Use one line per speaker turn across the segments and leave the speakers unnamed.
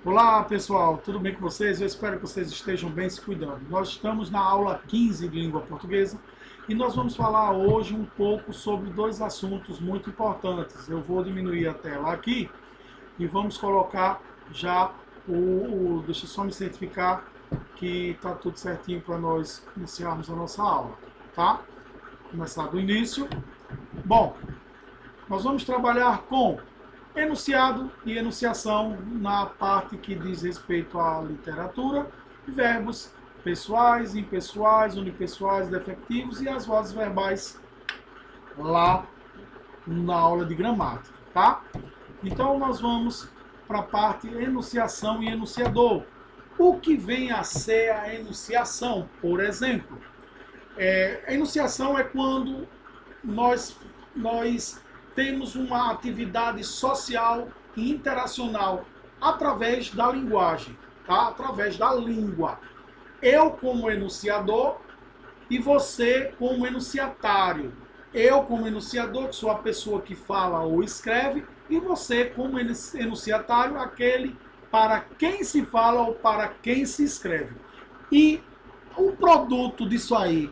Olá pessoal, tudo bem com vocês? Eu espero que vocês estejam bem se cuidando. Nós estamos na aula 15 de língua portuguesa e nós vamos falar hoje um pouco sobre dois assuntos muito importantes. Eu vou diminuir a tela aqui e vamos colocar já deixa eu só me certificar que está tudo certinho para nós iniciarmos a nossa aula, tá? Começar do início. Bom, nós vamos trabalhar com enunciado e enunciação na parte que diz respeito à literatura, verbos pessoais, impessoais, unipessoais, defectivos e as vozes verbais lá na aula de gramática, tá? Então nós vamos para a parte enunciação e enunciador. O que vem a ser a enunciação, por exemplo? A enunciação é quando nós temos uma atividade social e interacional através da linguagem, tá? Através da língua. Eu como enunciador e você como enunciatário. Eu como enunciador, que sou a pessoa que fala ou escreve, e você como enunciatário, aquele para quem se fala ou para quem se escreve. E o produto disso aí,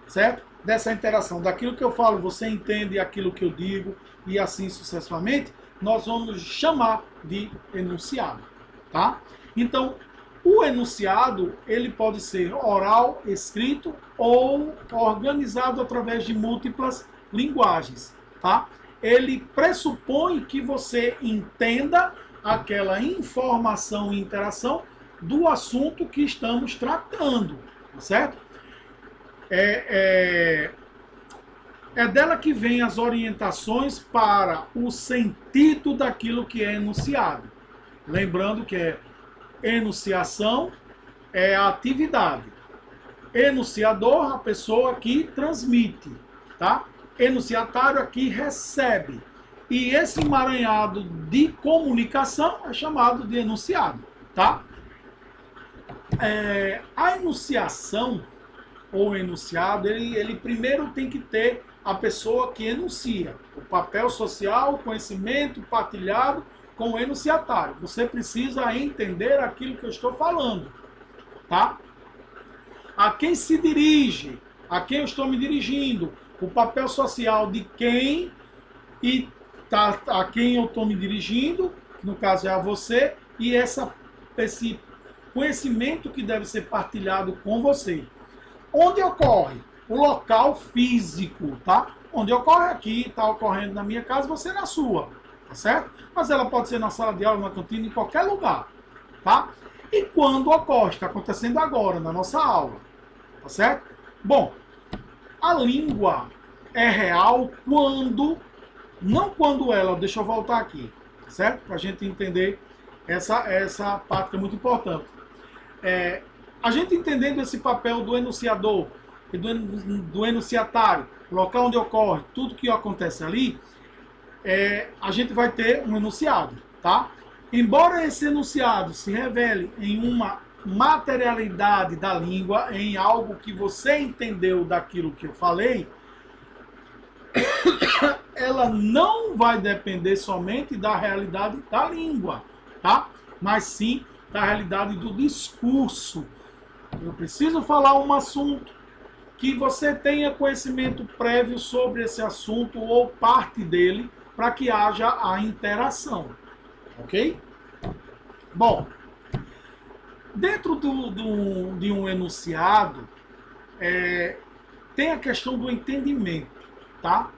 certo? Dessa interação, daquilo que eu falo, você entende aquilo que eu digo e assim sucessivamente, nós vamos chamar de enunciado, tá? Então, o enunciado, ele pode ser oral, escrito ou organizado através de múltiplas linguagens, tá? Ele pressupõe que você entenda aquela informação e interação do assunto que estamos tratando, tá certo? É dela que vem as orientações para o sentido daquilo que é enunciado. Lembrando que enunciação é a atividade. Enunciador, a pessoa que transmite, tá? Enunciatário, aqui recebe. E esse emaranhado de comunicação é chamado de enunciado, tá? A enunciação ou enunciado, ele primeiro tem que ter a pessoa que enuncia. O papel social, o conhecimento partilhado com o enunciatário. Você precisa entender aquilo que eu estou falando, tá? A quem se dirige, a quem eu estou me dirigindo, o papel social de quem e a quem eu estou me dirigindo, no caso é a você, e esse conhecimento que deve ser partilhado com você. Onde ocorre? O local físico, tá? Onde ocorre aqui, está ocorrendo na minha casa, você na sua, tá certo? Mas ela pode ser na sala de aula, na cantina, em qualquer lugar, tá? E quando ocorre? Está acontecendo agora, na nossa aula, tá certo? Bom, a língua é real não quando ela, deixa eu voltar aqui, tá certo? Para a gente entender essa parte que é muito importante. A gente entendendo esse papel do enunciador e do enunciatário, local onde ocorre, tudo que acontece ali, a gente vai ter um enunciado, tá? Embora esse enunciado se revele em uma materialidade da língua, em algo que você entendeu daquilo que eu falei, ela não vai depender somente da realidade da língua, tá? Mas sim da realidade do discurso. Eu preciso falar um assunto que você tenha conhecimento prévio sobre esse assunto ou parte dele para que haja a interação, ok? Bom, dentro de um enunciado tem a questão do entendimento, tá?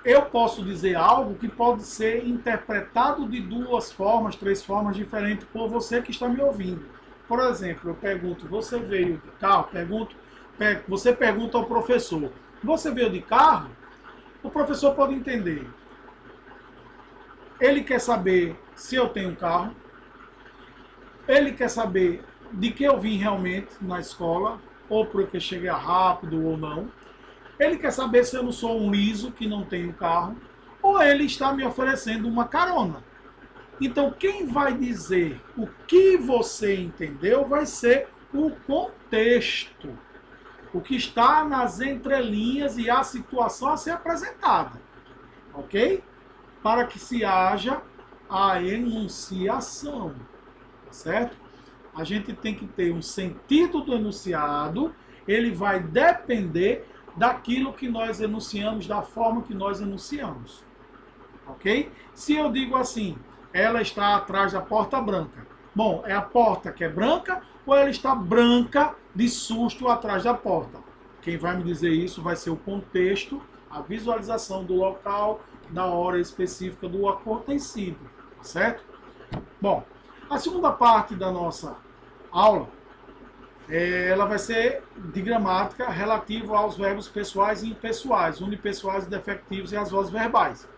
Eu posso dizer algo que pode ser interpretado de duas formas, três formas diferentes por você que está me ouvindo. Por exemplo, eu pergunto, você veio de carro? Você pergunta ao professor, você veio de carro? O professor pode entender. Ele quer saber se eu tenho carro. Ele quer saber de que eu vim realmente na escola, ou porque cheguei rápido ou não. Ele quer saber se eu não sou um liso que não tenho carro, ou ele está me oferecendo uma carona. Então, quem vai dizer o que você entendeu vai ser o contexto, o que está nas entrelinhas e a situação a ser apresentada, ok? Para que se haja a enunciação, certo? A gente tem que ter um sentido do enunciado, ele vai depender daquilo que nós enunciamos, da forma que nós enunciamos. Ok? Se eu digo assim, ela está atrás da porta branca. Bom, é a porta que é branca ou ela está branca de susto atrás da porta? Quem vai me dizer isso vai ser o contexto, a visualização do local, da hora específica do acontecido, certo? Bom, a segunda parte da nossa aula, ela vai ser de gramática relativa aos verbos pessoais e impessoais, unipessoais, defectivos e as vozes verbais.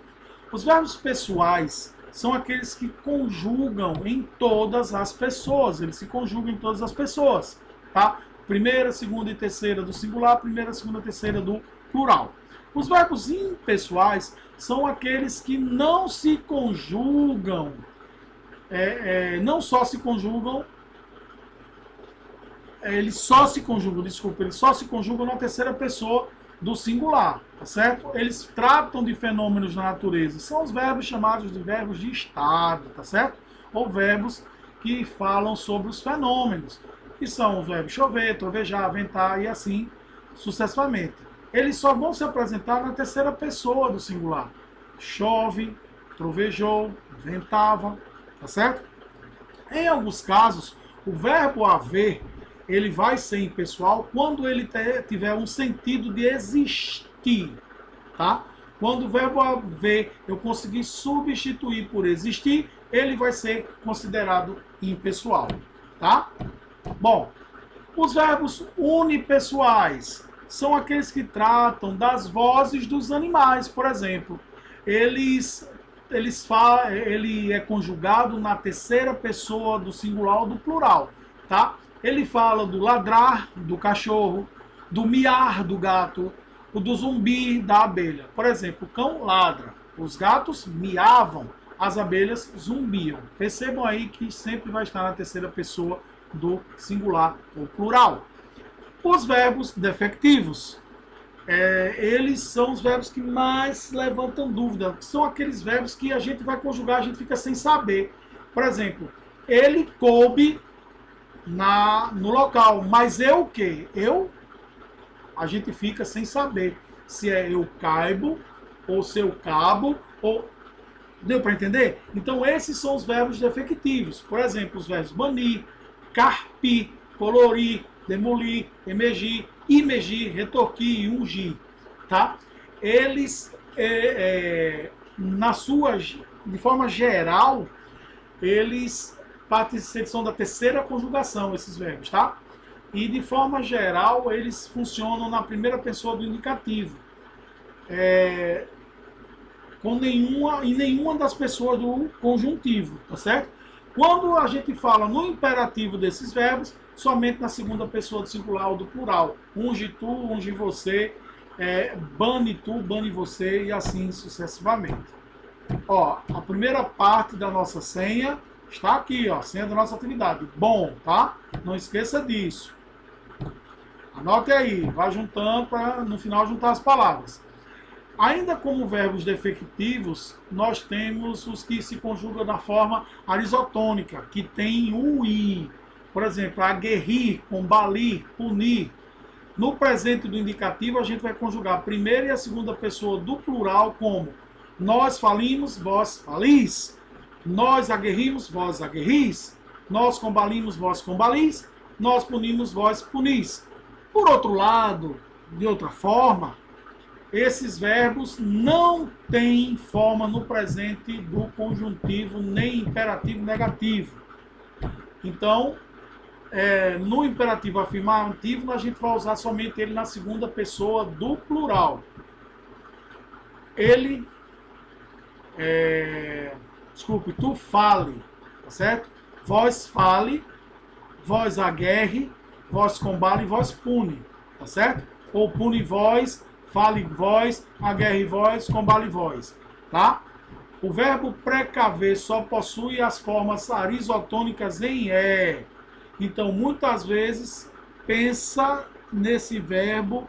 Os verbos pessoais são aqueles que conjugam em todas as pessoas, eles se conjugam em todas as pessoas, tá? Primeira, segunda e terceira do singular, primeira, segunda e terceira do plural. Os verbos impessoais são aqueles que não se conjugam, não só se conjugam, eles só se conjugam na terceira pessoa do singular, tá certo? Eles tratam de fenômenos na natureza. São os verbos chamados de verbos de estado, tá certo? Ou verbos que falam sobre os fenômenos, que são os verbos chover, trovejar, ventar e assim sucessivamente. Eles só vão se apresentar na terceira pessoa do singular. Chove, trovejou, ventava, tá certo? Em alguns casos, o verbo haver, ele vai ser impessoal quando ele tiver um sentido de existir, tá? Quando o verbo haver eu conseguir substituir por existir, ele vai ser considerado impessoal, tá? Bom, os verbos unipessoais são aqueles que tratam das vozes dos animais, por exemplo. Ele é conjugado na terceira pessoa do singular ou do plural, tá? Ele fala do ladrar do cachorro, do miar do gato, o do zumbir da abelha. Por exemplo, o cão ladra, os gatos miavam, as abelhas zumbiam. Percebam aí que sempre vai estar na terceira pessoa do singular ou plural. Os verbos defectivos, eles são os verbos que mais levantam dúvida. São aqueles verbos que a gente vai conjugar, a gente fica sem saber. Por exemplo, ele coube no local, mas eu o quê? A gente fica sem saber se é eu caibo, ou se eu cabo, ou... Deu para entender? Então esses são os verbos defectivos. Por exemplo, os verbos banir, carpir, colorir, demolir, emergir, imergir, retorquir e ungir, tá? Eles, de forma geral, eles são da terceira conjugação, esses verbos, tá? E de forma geral, eles funcionam na primeira pessoa do indicativo. Em nenhuma das pessoas do conjuntivo, tá certo? Quando a gente fala no imperativo desses verbos, somente na segunda pessoa do singular ou do plural. Unge tu, unge você, bane tu, bane você e assim sucessivamente. Ó, a primeira parte da nossa senha está aqui, ó, senha da nossa atividade. Bom, tá? Não esqueça disso. Anote aí, vai juntando para no final juntar as palavras. Ainda como verbos defectivos, nós temos os que se conjugam da forma arisotônica, que tem o i. Por exemplo, aguerrir, combalir, punir. No presente do indicativo, a gente vai conjugar a primeira e a segunda pessoa do plural como nós falimos, vós falis. Nós aguerrimos, vós aguerris. Nós combalimos, vós combalis. Nós punimos, vós punis. Por outro lado, de outra forma, esses verbos não têm forma no presente do conjuntivo, nem imperativo negativo. Então, no imperativo afirmativo, a gente vai usar somente ele na segunda pessoa do plural. Tu fale, tá certo? Vós fale, vós aguerre, vós combale, vós pune, tá certo? Ou pune vós, fale vós, aguerre vós, combale vós, tá? O verbo precaver só possui as formas arisotônicas em é. Então, muitas vezes, pensa nesse verbo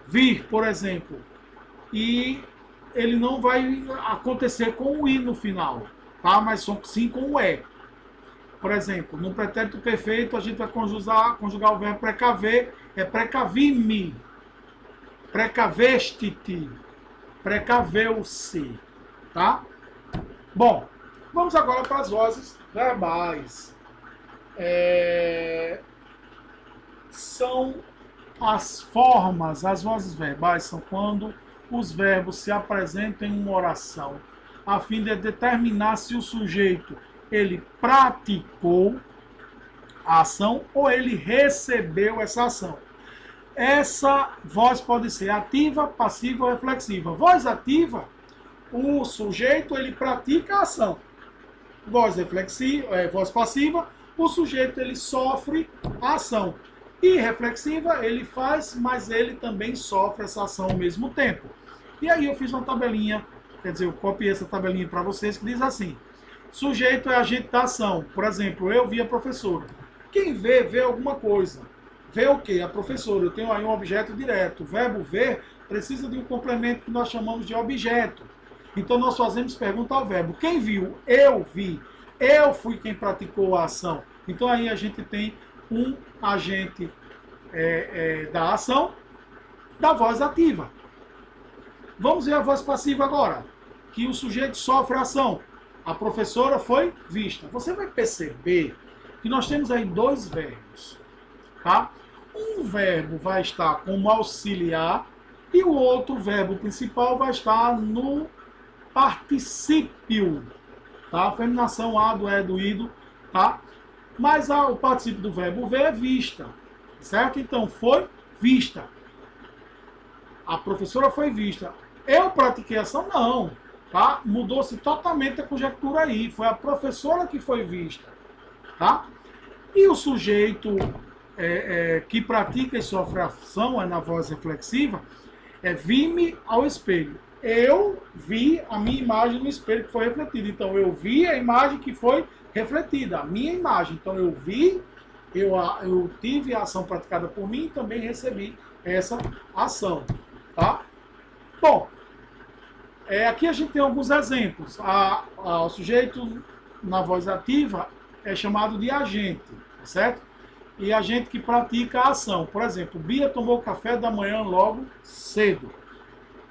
vir, por exemplo, e ele não vai acontecer com o i no final, tá? Mas sim com o é. Por exemplo, no pretérito perfeito a gente vai conjugar o verbo precaver, é precavime, precaveste-te, precaveu-se, tá? Bom, vamos agora para as vozes verbais. São as formas, as vozes verbais são quando os verbos se apresentam em uma oração, a fim de determinar se o sujeito ele praticou a ação ou ele recebeu essa ação. Essa voz pode ser ativa, passiva ou reflexiva. Voz ativa, o sujeito ele pratica a ação. Voz reflexiva, voz passiva, o sujeito ele sofre a ação. E reflexiva, ele faz, mas ele também sofre essa ação ao mesmo tempo. E aí eu fiz uma tabelinha, quer dizer, eu copiei essa tabelinha para vocês que diz assim: sujeito é agente da ação. Por exemplo, eu vi a professora. Quem vê, vê alguma coisa. Vê o quê? A professora. Eu tenho aí um objeto direto. O verbo ver precisa de um complemento que nós chamamos de objeto. Então nós fazemos pergunta ao verbo. Quem viu? Eu vi. Eu fui quem praticou a ação. Então aí a gente tem um agente da ação da voz ativa. Vamos ver a voz passiva agora, que o sujeito sofre a ação. A professora foi vista. Você vai perceber que nós temos aí dois verbos, tá? Um verbo vai estar como auxiliar e o outro verbo principal vai estar no particípio, tá? Feminação a, do é, do ido, tá? Mas o particípio do verbo ver é vista, certo? Então, foi vista. A professora foi vista. Eu pratiquei a ação? Não, tá? Mudou-se totalmente a conjectura aí. Foi a professora que foi vista, tá? E o sujeito que pratica e sofre a ação, na voz reflexiva, vi-me ao espelho. Eu vi a minha imagem no espelho que foi refletida. Então, eu vi a imagem que foi refletida, a minha imagem. Então, eu vi, eu tive a ação praticada por mim e também recebi essa ação, tá? Bom, aqui a gente tem alguns exemplos. O sujeito na voz ativa é chamado de agente, certo? E agente que pratica a ação. Por exemplo, Bia tomou café da manhã logo cedo.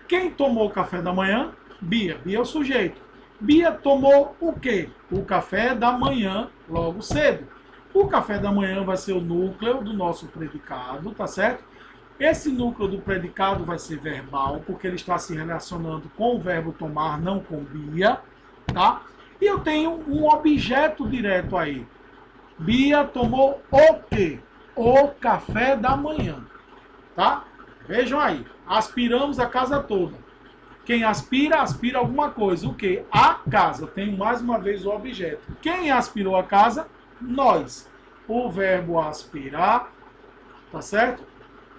Quem tomou o café da manhã? Bia. Bia é o sujeito. Bia tomou o quê? O café da manhã logo cedo. O café da manhã vai ser o núcleo do nosso predicado, tá certo? Esse núcleo do predicado vai ser verbal, porque ele está se relacionando com o verbo tomar, não com Bia, tá? E eu tenho um objeto direto aí. Bia tomou o quê? O café da manhã, tá? Vejam aí, aspiramos a casa toda. Quem aspira, aspira alguma coisa. O quê? A casa. Eu tenho mais uma vez o objeto. Quem aspirou a casa? Nós. O verbo aspirar, tá certo?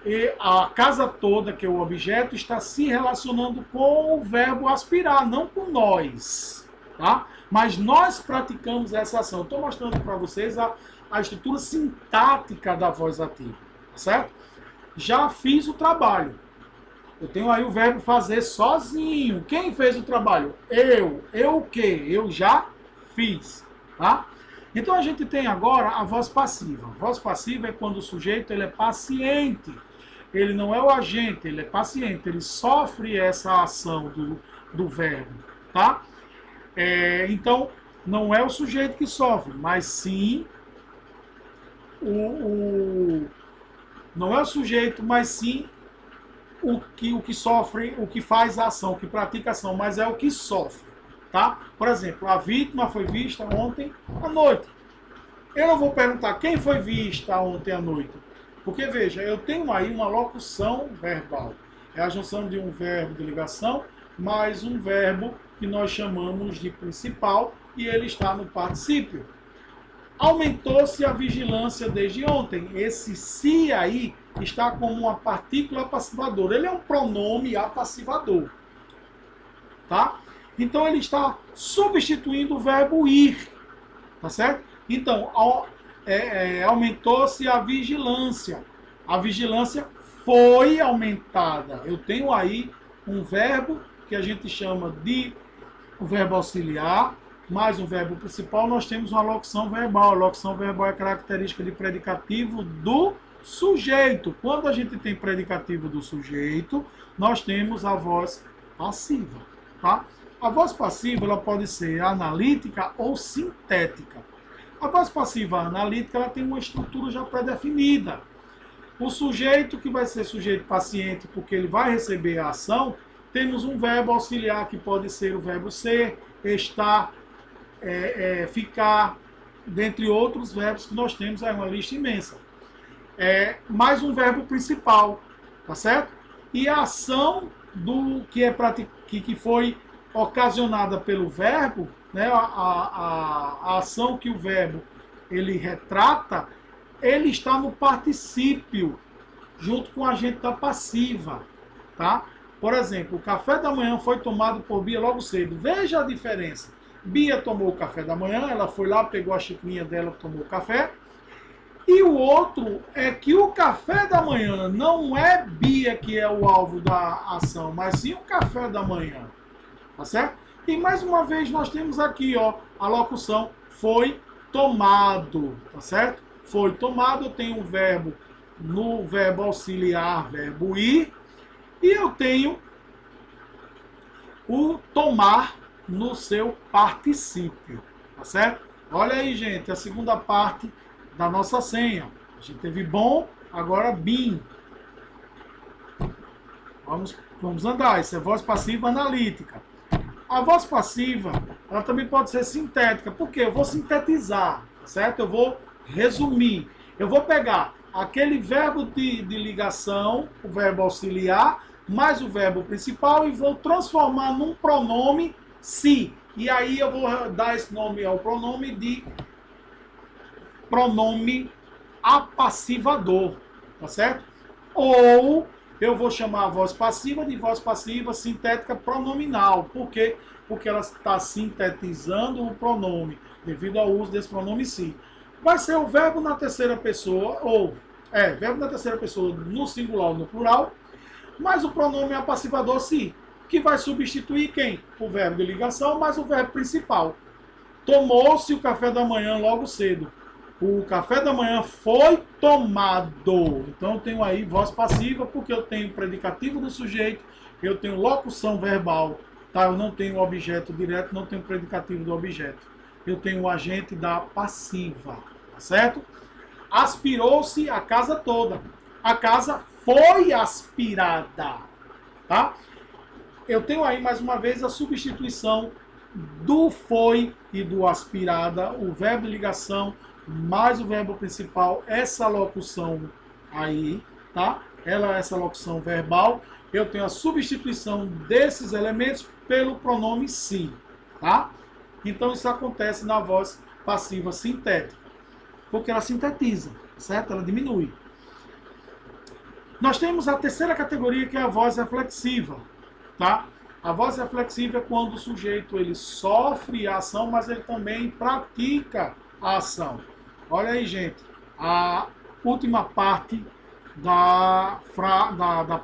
E a casa toda, que é o objeto, está se relacionando com o verbo aspirar, não com nós, tá? Mas nós praticamos essa ação. Estou mostrando para vocês a estrutura sintática da voz ativa, tá certo? Já fiz o trabalho. Eu tenho aí o verbo fazer sozinho. Quem fez o trabalho? Eu. Eu o quê? Eu já fiz, tá? Então a gente tem agora a voz passiva. A voz passiva é quando o sujeito ele é paciente. Ele não é o agente, ele é paciente. Ele sofre essa ação do verbo, tá? Então, não é o sujeito que sofre, mas sim não é o sujeito, mas sim o que sofre, o que faz a ação, o que pratica a ação, mas é o que sofre, tá? Por exemplo, a vítima foi vista ontem à noite. Eu não vou perguntar quem foi vista ontem à noite, porque veja, eu tenho aí uma locução verbal. É a junção de um verbo de ligação mais um verbo que nós chamamos de principal e ele está no particípio. Aumentou-se a vigilância desde ontem. Esse se aí está como uma partícula passivadora. Ele é um pronome apassivador, tá? Então ele está substituindo o verbo ir, tá certo? Então, aumentou-se a vigilância. A vigilância foi aumentada. Eu tenho aí um verbo que a gente chama de o verbo auxiliar, mais um verbo principal, nós temos uma locução verbal. A locução verbal é característica de predicativo do sujeito. Quando a gente tem predicativo do sujeito, nós temos a voz passiva, tá? A voz passiva ela pode ser analítica ou sintética. A voz passiva analítica ela tem uma estrutura já pré-definida. O sujeito que vai ser sujeito paciente, porque ele vai receber a ação, temos um verbo auxiliar que pode ser o verbo ser, estar, ficar, dentre outros verbos que nós temos, é uma lista imensa. Mais um verbo principal, tá certo? E a ação do que foi ocasionada pelo verbo, né, a ação que o verbo ele retrata, ele está no particípio, junto com o agente da passiva, tá? Por exemplo, o café da manhã foi tomado por Bia logo cedo. Veja a diferença. Bia tomou o café da manhã, ela foi lá, pegou a xicrinha dela, tomou o café. E o outro é que o café da manhã não é Bia que é o alvo da ação, mas sim o café da manhã, tá certo? E mais uma vez nós temos aqui, ó, a locução foi tomado, tá certo? Foi tomado, eu tenho o verbo no verbo auxiliar, verbo ir, e eu tenho o tomar no seu particípio, tá certo? Olha aí, gente, a segunda parte da nossa senha. A gente teve bom, agora bim. Vamos andar, isso é voz passiva analítica. A voz passiva, ela também pode ser sintética, porque eu vou sintetizar, certo? Eu vou resumir. Eu vou pegar aquele verbo de ligação, o verbo auxiliar, mais o verbo principal e vou transformar num pronome se. E aí eu vou dar esse nome ao pronome de pronome apassivador, tá certo? Ou eu vou chamar a voz passiva de voz passiva sintética pronominal. Por quê? Porque ela está sintetizando o pronome, devido ao uso desse pronome se. Vai ser o verbo na terceira pessoa, verbo na terceira pessoa no singular ou no plural, mais o pronome apassivador se, que vai substituir quem? O verbo de ligação mais o verbo principal. Tomou-se o café da manhã logo cedo. O café da manhã foi tomado. Então eu tenho aí voz passiva, porque eu tenho predicativo do sujeito, eu tenho locução verbal, tá? Eu não tenho objeto direto, não tenho predicativo do objeto. Eu tenho o agente da passiva, tá certo? Aspirou-se a casa toda. A casa foi aspirada, tá? Eu tenho aí mais uma vez a substituição do foi e do aspirada, o verbo de ligação mais o verbo principal, essa locução aí, tá? Essa locução verbal, eu tenho a substituição desses elementos pelo pronome se, tá? Então isso acontece na voz passiva sintética, porque ela sintetiza, certo? Ela diminui. Nós temos a terceira categoria, que é a voz reflexiva, tá? A voz reflexiva é quando o sujeito ele sofre a ação, mas ele também pratica a ação. Olha aí, gente, a última parte da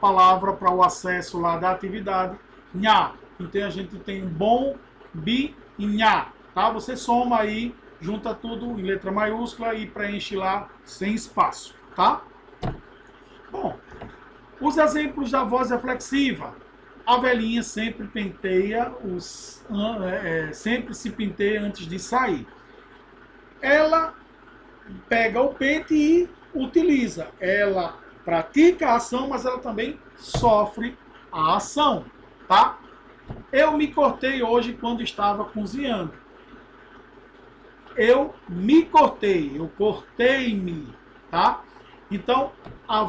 palavra para o acesso lá da atividade, nha. Então a gente tem bom, bi e nha, tá? Você soma aí, junta tudo em letra maiúscula e preenche lá sem espaço, tá? Bom, os exemplos da voz reflexiva. A velhinha sempre penteia sempre se penteia antes de sair. Ela pega o pente e utiliza. Ela pratica a ação, mas ela também sofre a ação, tá? Eu me cortei hoje quando estava cozinhando. Eu me cortei, eu cortei-me, tá? Então, a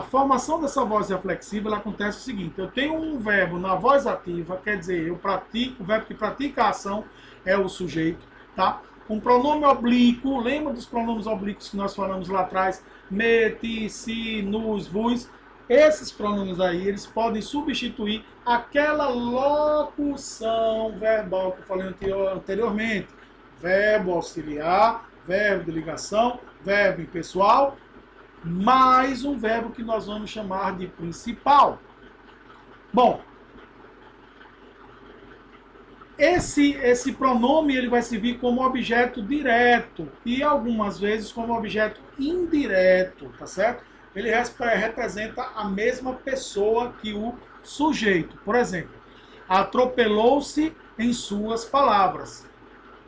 formação dessa voz reflexiva, ela acontece o seguinte: eu tenho um verbo na voz ativa, quer dizer, eu pratico, o verbo que pratica a ação é o sujeito, tá? Um pronome oblíquo, lembra dos pronomes oblíquos que nós falamos lá atrás? Me, ti, si, nos, vos. Esses pronomes aí, eles podem substituir aquela locução verbal que eu falei anteriormente. Verbo auxiliar, verbo de ligação, verbo impessoal, mais um verbo que nós vamos chamar de principal. Bom, Esse pronome ele vai servir como objeto direto e algumas vezes como objeto indireto, tá certo? Ele representa a mesma pessoa que o sujeito. Por exemplo, atropelou-se em suas palavras.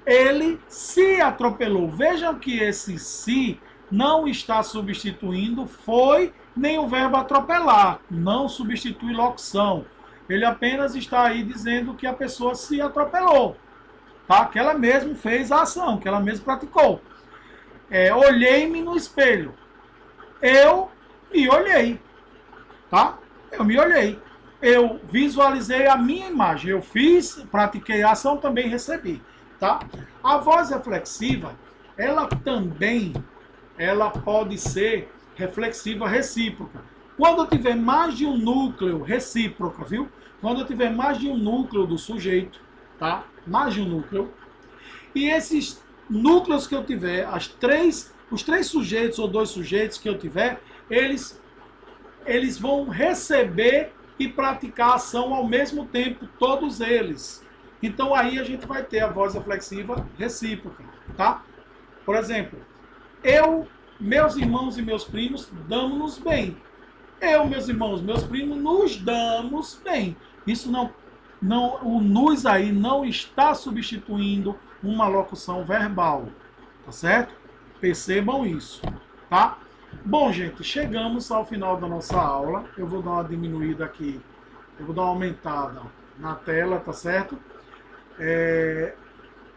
Ele se atropelou. Vejam que esse se não está substituindo foi nem o verbo atropelar. Não substitui locução. Ele apenas está aí dizendo que a pessoa se atropelou, tá? Que ela mesmo fez a ação, que ela mesmo praticou. Olhei-me no espelho. Eu me olhei, tá? Eu me olhei. Eu visualizei a minha imagem. Eu fiz, pratiquei a ação, também recebi, tá? A voz reflexiva, ela pode ser reflexiva recíproca. Quando eu tiver mais de um núcleo recíproca, viu? Quando eu tiver mais de um núcleo do sujeito, tá? Mais de um núcleo. E esses núcleos que eu tiver, os três sujeitos ou dois sujeitos que eu tiver, eles vão receber e praticar a ação ao mesmo tempo, todos eles. Então aí a gente vai ter a voz reflexiva recíproca, tá? Por exemplo, eu, meus irmãos e meus primos damos-nos bem. Eu, meus irmãos, meus primos, nos damos bem. Isso o nos aí não está substituindo uma locução verbal, tá certo? Percebam isso, tá? Bom, gente, chegamos ao final da nossa aula. Eu vou dar uma diminuída aqui, eu vou dar uma aumentada na tela, tá certo?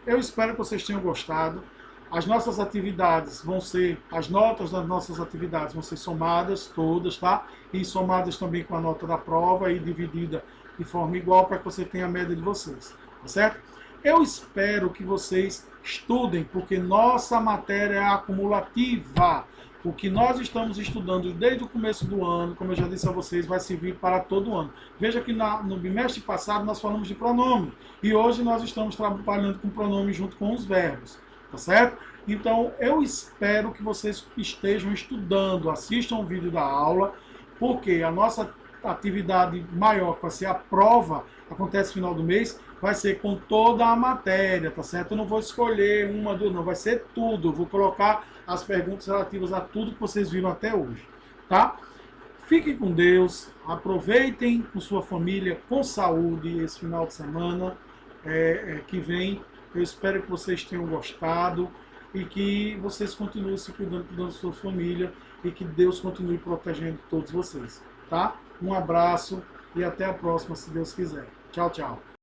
Eu espero que vocês tenham gostado. As nossas atividades as notas das nossas atividades vão ser somadas todas, tá? E somadas também com a nota da prova e dividida de forma igual para que você tenha a média de vocês, tá certo? Eu espero que vocês estudem, porque nossa matéria é acumulativa. O que nós estamos estudando desde o começo do ano, como eu já disse a vocês, vai servir para todo ano. Veja que no bimestre passado nós falamos de pronome, e hoje nós estamos trabalhando com pronome junto com os verbos. Tá certo? Então, eu espero que vocês estejam estudando, assistam o vídeo da aula, porque a nossa atividade maior, que vai ser a prova, acontece no final do mês, vai ser com toda a matéria, tá certo? Eu não vou escolher uma, duas, não, vai ser tudo. Eu vou colocar as perguntas relativas a tudo que vocês viram até hoje, tá? Fiquem com Deus, aproveitem com sua família, com saúde, esse final de semana que vem. Eu espero que vocês tenham gostado e que vocês continuem se cuidando da sua família e que Deus continue protegendo todos vocês, tá? Um abraço e até a próxima, se Deus quiser. Tchau, tchau.